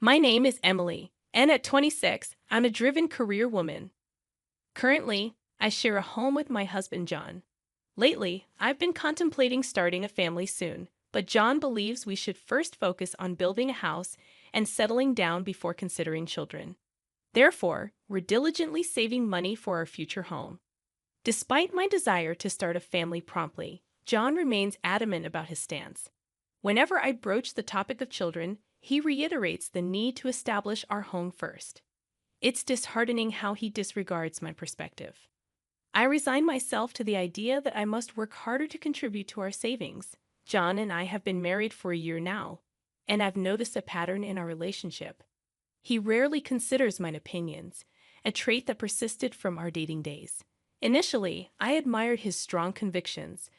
My name is Emily, and at 26, I'm a driven career woman. Currently, I share a home with my husband, John. Lately, I've been contemplating starting a family soon, but John believes we should first focus on building a house and settling down before considering children. Therefore, we're diligently saving money for our future home. Despite my desire to start a family promptly, John remains adamant about his stance. Whenever I broach the topic of children, he reiterates the need to establish our home first. It's disheartening how he disregards my perspective. I resign myself to the idea that I must work harder to contribute to our savings. John and I have been married for a year now, and I've noticed a pattern in our relationship. He rarely considers my opinions, a trait that persisted from our dating days. Initially, I admired his strong convictions,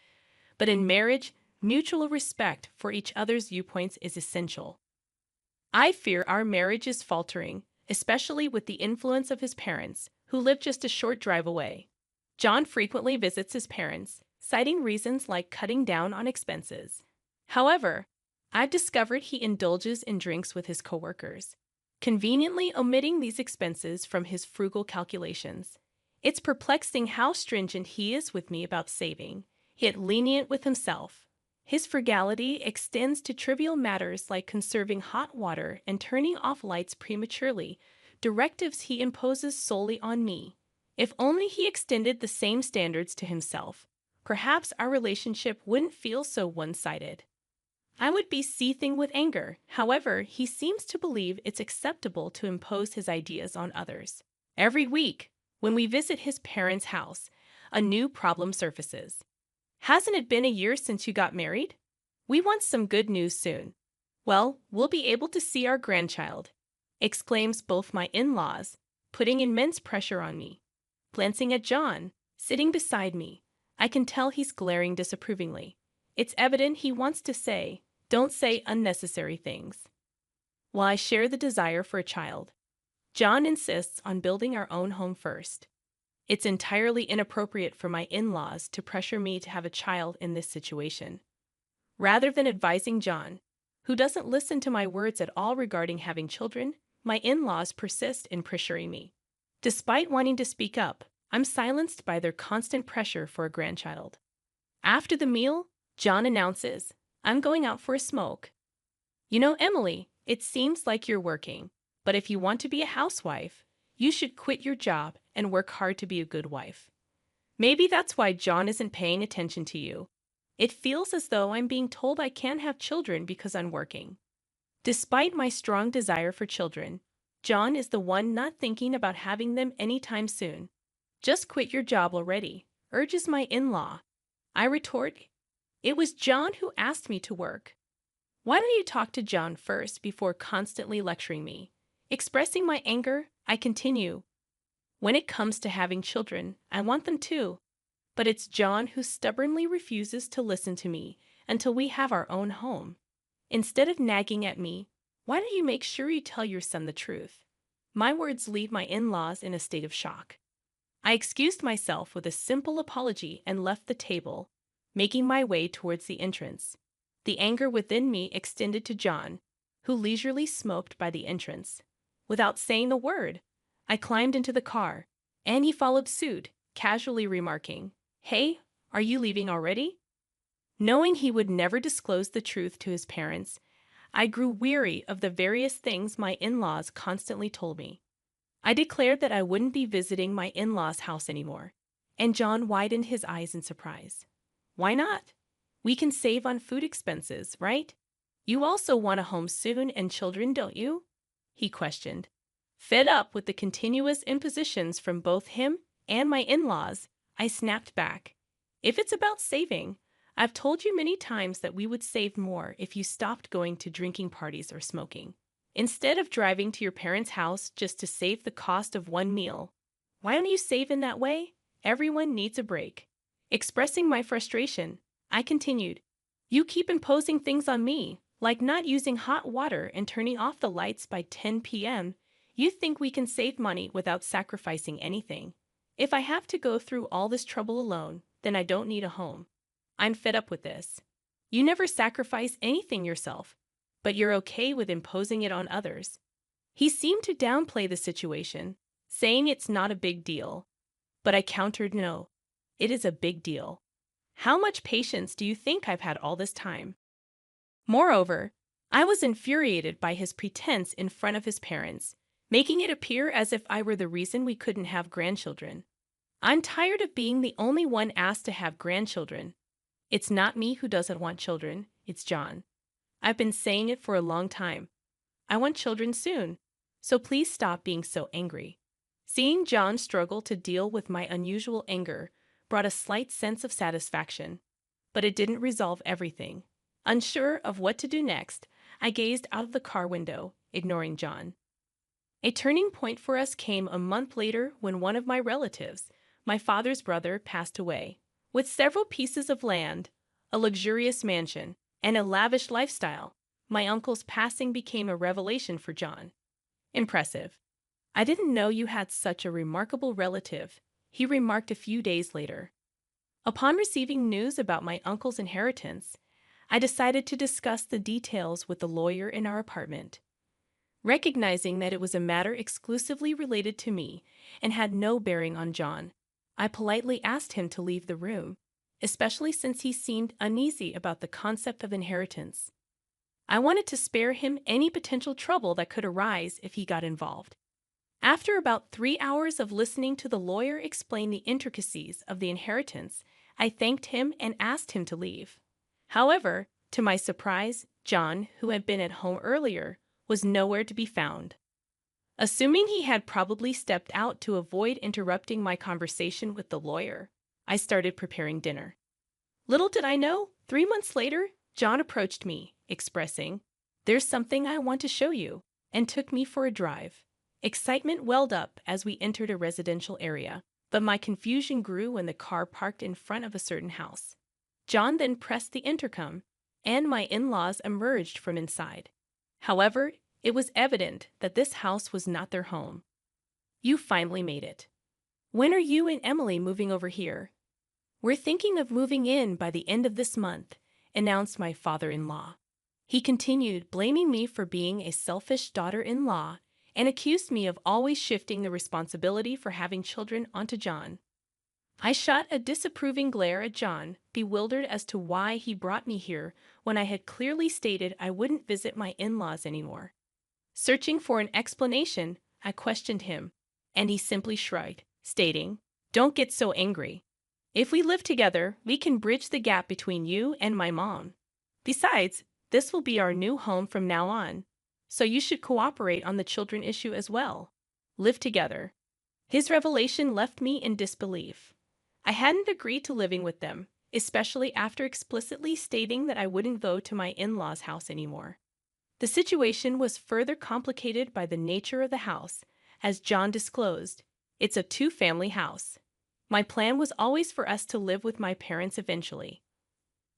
but in marriage, mutual respect for each other's viewpoints is essential. I fear our marriage is faltering, especially with the influence of his parents, who live just a short drive away. John frequently visits his parents, citing reasons like cutting down on expenses. However, I've discovered he indulges in drinks with his coworkers, conveniently omitting these expenses from his frugal calculations. It's perplexing how stringent he is with me about saving, yet lenient with himself. His frugality extends to trivial matters like conserving hot water and turning off lights prematurely, directives he imposes solely on me. If only he extended the same standards to himself, perhaps our relationship wouldn't feel so one-sided. I would be seething with anger. However, he seems to believe it's acceptable to impose his ideas on others. Every week, when we visit his parents' house, a new problem surfaces. Hasn't it been a year since you got married? We want some good news soon. Well, we'll be able to see our grandchild, exclaims both my in-laws, putting immense pressure on me. Glancing at John, sitting beside me, I can tell he's glaring disapprovingly. It's evident he wants to say, don't say unnecessary things. While I share the desire for a child, John insists on building our own home first. It's entirely inappropriate for my in-laws to pressure me to have a child in this situation. Rather than advising John, who doesn't listen to my words at all regarding having children, my in-laws persist in pressuring me. Despite wanting to speak up, I'm silenced by their constant pressure for a grandchild. After the meal, John announces, I'm going out for a smoke. You know, Emily, it seems like you're working, but if you want to be a housewife, you should quit your job and work hard to be a good wife. Maybe that's why John isn't paying attention to you. It feels as though I'm being told I can't have children because I'm working. Despite my strong desire for children, John is the one not thinking about having them anytime soon. Just quit your job already, urges my in-law. I retort, it was John who asked me to work. Why don't you talk to John first before constantly lecturing me? Expressing my anger, I continue. When it comes to having children, I want them too. But it's John who stubbornly refuses to listen to me until we have our own home. Instead of nagging at me, why don't you make sure you tell your son the truth? My words leave my in-laws in a state of shock. I excused myself with a simple apology and left the table, making my way towards the entrance. The anger within me extended to John, who leisurely smoked by the entrance. Without saying a word, I climbed into the car, and he followed suit, casually remarking, Hey, are you leaving already? Knowing he would never disclose the truth to his parents, I grew weary of the various things my in-laws constantly told me. I declared that I wouldn't be visiting my in-laws' house anymore, and John widened his eyes in surprise. Why not? We can save on food expenses, right? You also want a home soon and children, don't you? He questioned. Fed up with the continuous impositions from both him and my in-laws, I snapped back. If it's about saving, I've told you many times that we would save more if you stopped going to drinking parties or smoking. Instead of driving to your parents' house just to save the cost of one meal, why don't you save in that way? Everyone needs a break. Expressing my frustration, I continued, You keep imposing things on me, like not using hot water and turning off the lights by 10 p.m. You think we can save money without sacrificing anything. If I have to go through all this trouble alone, then I don't need a home. I'm fed up with this. You never sacrifice anything yourself, but you're okay with imposing it on others. He seemed to downplay the situation, saying it's not a big deal. But I countered, no, it is a big deal. How much patience do you think I've had all this time? Moreover, I was infuriated by his pretense in front of his parents, making it appear as if I were the reason we couldn't have grandchildren. I'm tired of being the only one asked to have grandchildren. It's not me who doesn't want children, it's John. I've been saying it for a long time. I want children soon, so please stop being so angry. Seeing John struggle to deal with my unusual anger brought a slight sense of satisfaction, but it didn't resolve everything. Unsure of what to do next, I gazed out of the car window, ignoring John. A turning point for us came a month later when one of my relatives, my father's brother, passed away. With several pieces of land, a luxurious mansion, and a lavish lifestyle, my uncle's passing became a revelation for John. Impressive. I didn't know you had such a remarkable relative, he remarked a few days later. Upon receiving news about my uncle's inheritance, I decided to discuss the details with the lawyer in our apartment. Recognizing that it was a matter exclusively related to me and had no bearing on John, I politely asked him to leave the room, especially since he seemed uneasy about the concept of inheritance. I wanted to spare him any potential trouble that could arise if he got involved. After about 3 hours of listening to the lawyer explain the intricacies of the inheritance, I thanked him and asked him to leave. However, to my surprise, John, who had been at home earlier, was nowhere to be found. Assuming he had probably stepped out to avoid interrupting my conversation with the lawyer, I started preparing dinner. Little did I know, 3 months later, John approached me, expressing, "There's something I want to show you," and took me for a drive. Excitement welled up as we entered a residential area, but my confusion grew when the car parked in front of a certain house. John then pressed the intercom, and my in-laws emerged from inside. However, it was evident that this house was not their home. "You finally made it. When are you and Emily moving over here?" "We're thinking of moving in by the end of this month," announced my father-in-law. He continued, blaming me for being a selfish daughter-in-law and accused me of always shifting the responsibility for having children onto John. I shot a disapproving glare at John, bewildered as to why he brought me here when I had clearly stated I wouldn't visit my in-laws anymore. Searching for an explanation, I questioned him, and he simply shrugged, stating, "Don't get so angry. If we live together, we can bridge the gap between you and my mom. Besides, this will be our new home from now on, so you should cooperate on the children issue as well. Live together." His revelation left me in disbelief. I hadn't agreed to living with them, especially after explicitly stating that I wouldn't go to my in-laws' house anymore. The situation was further complicated by the nature of the house. As John disclosed, it's a two-family house. My plan was always for us to live with my parents eventually.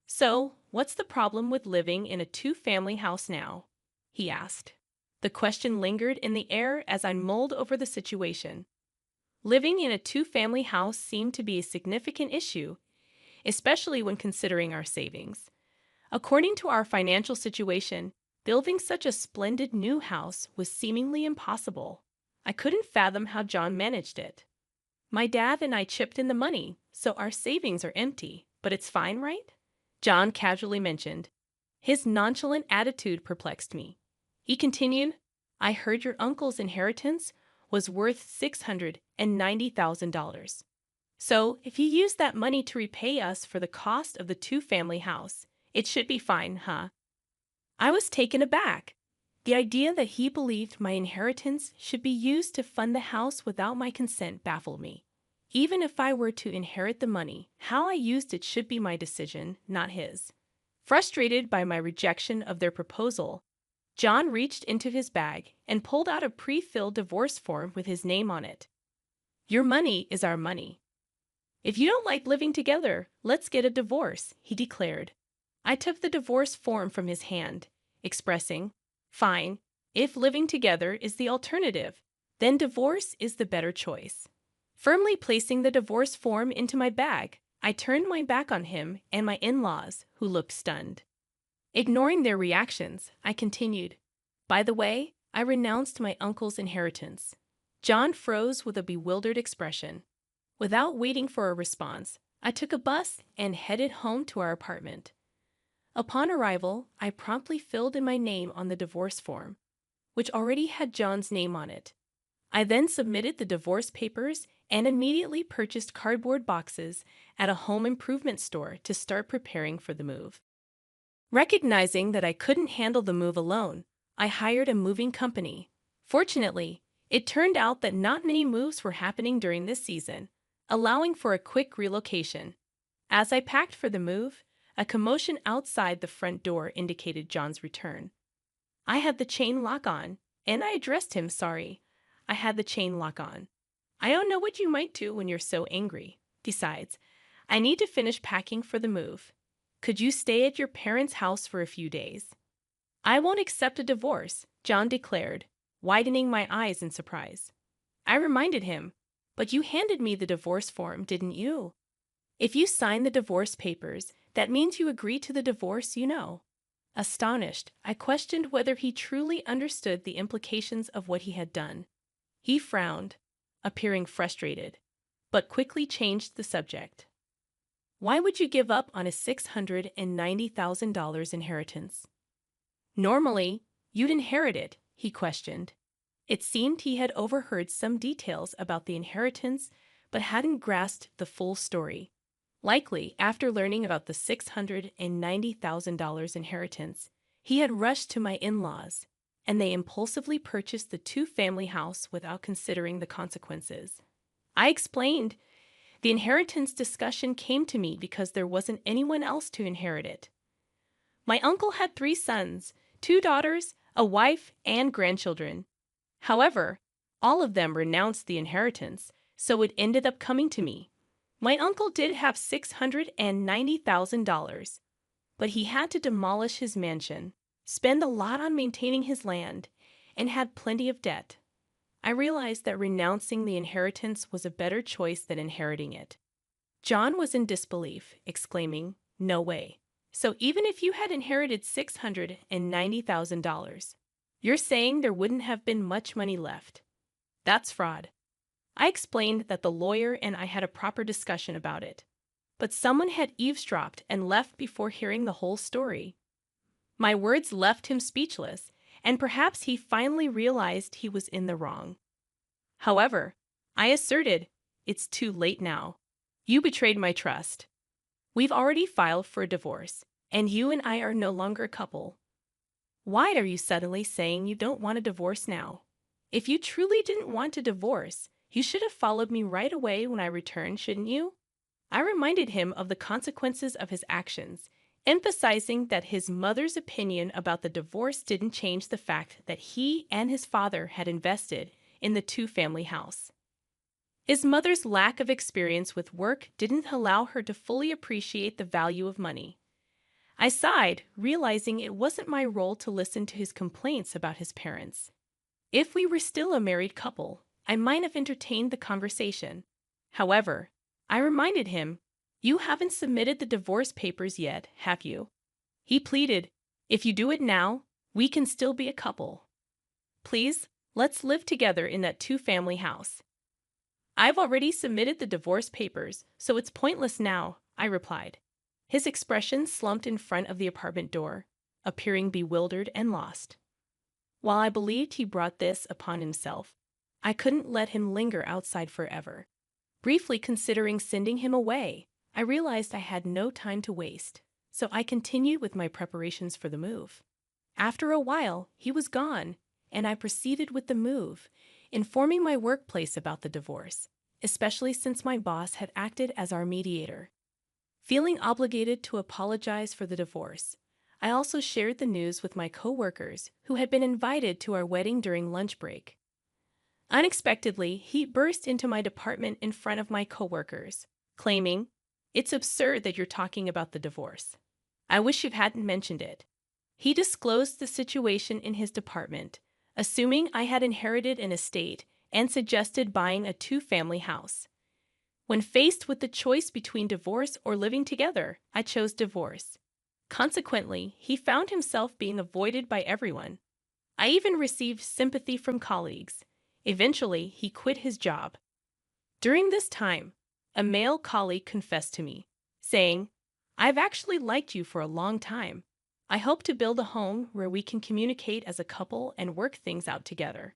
"So, what's the problem with living in a two-family house now?" he asked. The question lingered in the air as I mulled over the situation. Living in a two-family house seemed to be a significant issue, especially when considering our savings. According to our financial situation, building such a splendid new house was seemingly impossible. I couldn't fathom how John managed it. "My dad and I chipped in the money, so our savings are empty, but it's fine, right?" John casually mentioned. His nonchalant attitude perplexed me. He continued, "I heard your uncle's inheritance was worth $690,000. So, if you use that money to repay us for the cost of the two-family house, it should be fine, huh?" I was taken aback. The idea that he believed my inheritance should be used to fund the house without my consent baffled me. Even if I were to inherit the money, how I used it should be my decision, not his. Frustrated by my rejection of their proposal, John reached into his bag and pulled out a pre-filled divorce form with his name on it. "Your money is our money. If you don't like living together, let's get a divorce," he declared. I took the divorce form from his hand, expressing, "Fine, if living together is the alternative, then divorce is the better choice." Firmly placing the divorce form into my bag, I turned my back on him and my in-laws, who looked stunned. Ignoring their reactions, I continued, "By the way, I renounced my uncle's inheritance. John froze with a bewildered expression. Without waiting for a response, I took a bus and headed home to our apartment. Upon arrival, I promptly filled in my name on the divorce form, which already had John's name on it. I then submitted the divorce papers and immediately purchased cardboard boxes at a home improvement store to start preparing for the move. Recognizing that I couldn't handle the move alone, I hired a moving company. Fortunately, it turned out that not many moves were happening during this season, allowing for a quick relocation. As I packed for the move, a commotion outside the front door indicated John's return. I had the chain lock on, and I addressed him, sorry. I had the chain lock on. I don't know what you might do when you're so angry. Besides, I need to finish packing for the move. Could you stay at your parents' house for a few days? I won't accept a divorce, John declared, widening my eyes in surprise. I reminded him, but you handed me the divorce form, didn't you? If you signed the divorce papers, that means you agree to the divorce, you know. Astonished, I questioned whether he truly understood the implications of what he had done. He frowned, appearing frustrated, but quickly changed the subject. Why would you give up on a $690,000 inheritance? Normally, you'd inherit it, he questioned. It seemed he had overheard some details about the inheritance, but hadn't grasped the full story. Likely, after learning about the $690,000 inheritance, he had rushed to my in-laws, and they impulsively purchased the two-family house without considering the consequences. I explained. The inheritance discussion came to me because there wasn't anyone else to inherit it. My uncle had 3 sons, 2 daughters, a wife, and grandchildren. However, all of them renounced the inheritance, so it ended up coming to me. My uncle did have $690,000, but he had to demolish his mansion, spend a lot on maintaining his land, and had plenty of debt. I realized that renouncing the inheritance was a better choice than inheriting it. John was in disbelief, exclaiming, "No way. So even if you had inherited $690,000, you're saying there wouldn't have been much money left? That's fraud." I explained that the lawyer and I had a proper discussion about it, but someone had eavesdropped and left before hearing the whole story. My words left him speechless, and perhaps he finally realized he was in the wrong. However, I asserted, "It's too late now. You betrayed my trust. We've already filed for a divorce, and you and I are no longer a couple. Why are you suddenly saying you don't want a divorce now? If you truly didn't want a divorce, you should have followed me right away when I returned, shouldn't you?" I reminded him of the consequences of his actions, emphasizing that his mother's opinion about the divorce didn't change the fact that he and his father had invested in the two-family house. His mother's lack of experience with work didn't allow her to fully appreciate the value of money. I sighed, realizing it wasn't my role to listen to his complaints about his parents. If we were still a married couple, I might have entertained the conversation. However, I reminded him, "You haven't submitted the divorce papers yet, have you?" He pleaded, "If you do it now, we can still be a couple. Please, let's live together in that two-family house." "I've already submitted the divorce papers, so it's pointless now," I replied. His expression slumped in front of the apartment door, appearing bewildered and lost. While I believed he brought this upon himself, I couldn't let him linger outside forever. Briefly considering sending him away, I realized I had no time to waste, so I continued with my preparations for the move. After a while, he was gone, and I proceeded with the move, informing my workplace about the divorce, especially since my boss had acted as our mediator. Feeling obligated to apologize for the divorce, I also shared the news with my coworkers who had been invited to our wedding during lunch break. Unexpectedly, he burst into my department in front of my coworkers, claiming, "It's absurd that you're talking about the divorce. I wish you hadn't mentioned it." He disclosed the situation in his department, assuming I had inherited an estate and suggested buying a two-family house. When faced with the choice between divorce or living together, I chose divorce. Consequently, he found himself being avoided by everyone. I even received sympathy from colleagues. Eventually, he quit his job. During this time, a male colleague confessed to me, saying, "I've actually liked you for a long time. I hope to build a home where we can communicate as a couple and work things out together."